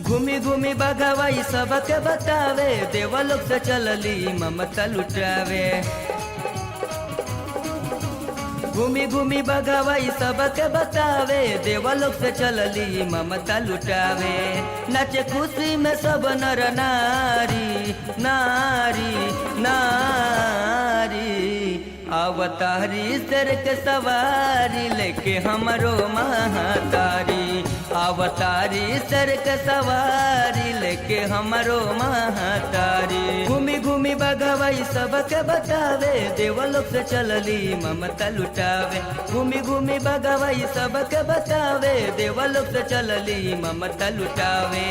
घूमी घूमी बगवाई सबके बतावे, देवलोक से चलली ममता लुटावे। घूमी घूमी बगवाई सबके बतावे, देवलोक से चलली ममता लुटावे। नाचे खुशी में सब नर नारी नारी नारी, अवतारी सर के सवारी लेके हमरो महातारी। अवतारी सर के सवारी लेके हमरो महातारी। घूमी घूमी बगवाई सबके बतावे, देवलोक से चलली ममता लुटावे। घूमी घूमी बगवाई सबके बतावे, देवलोक से चलली ममता लुटावे।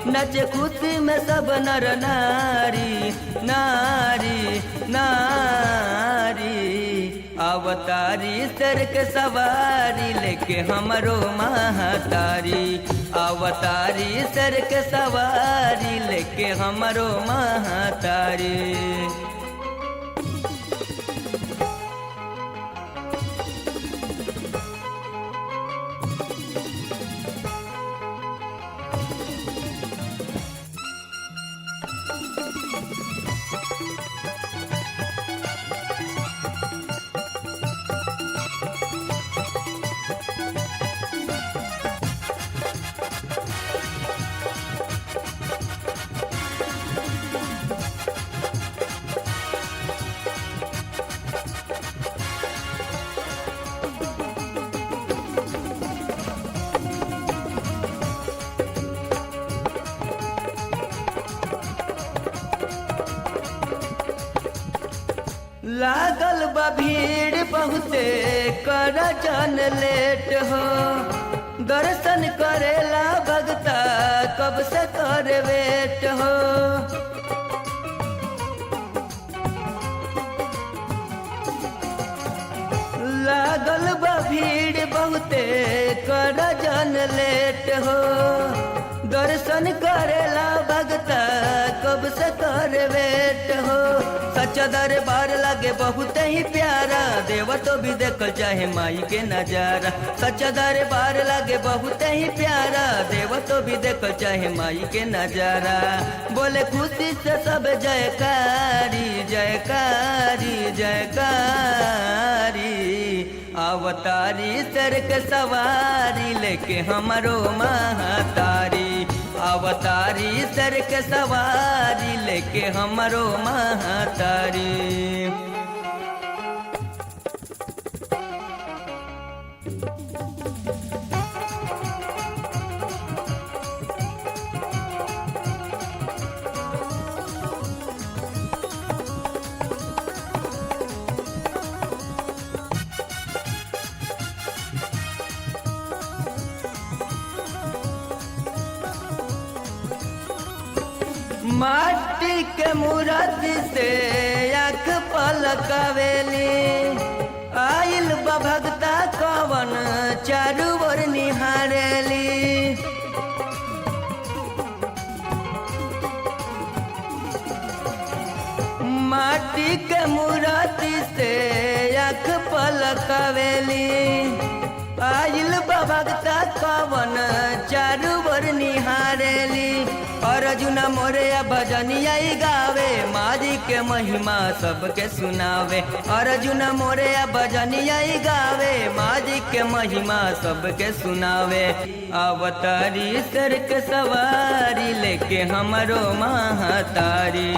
नचे खुशी में सब नर नारी नारी नारी, अवतारी सर के सवारी लेके हमरो महातारी। अवतारी सर के सवारी लेके हमरो महातारी। लागल बा भीड़ बहुते, कर जन लेट हो। दर्शन करेला भगता कब से कर वेट हो। लागल बा भीड़ बहुते, कर जन लेट हो। दर्शन करेला भगता कब से कर वेट हो। सच्चा दरबार लागे बहुत ही प्यारा, देव तो भी देखल चाहे माई के नजारा। सच्चा दरबार लागे बहुत ही प्यारा, देव तो भी देखल चाहे माई के नजारा। बोले खुशी से सब जयकारी जयकारी जयकारी। अवतारी सर के सवारी लेके हमरो महातारी। अवतारी सर के सवारी लेके हमरो महातारी। माटी के मूरत से आँख पलकावेली, आइल बा भगता कवन चारू ओर निहारेली। माटी के मूरत से आँख पलकावेली, आइल बा भगता कवन चारू ओर निहारेली। अर्जुन मोरया भजनिया गावे, माजी के महिमा सबके सुनावे। अर्जुन मोरया भजनिया गावे, माजी के महिमा सबके सुनावे। अवतारी सर के सवारी लेके हमरो महातारी।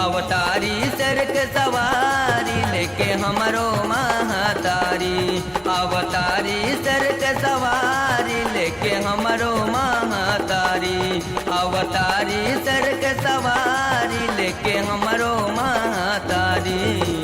अवतारी सर के सवारी लेके हमरो महातारी। अवतारी सर के सवारी लेके हमरो महातारी। अवतारी सर के सवारी लेके हमरो महातारी।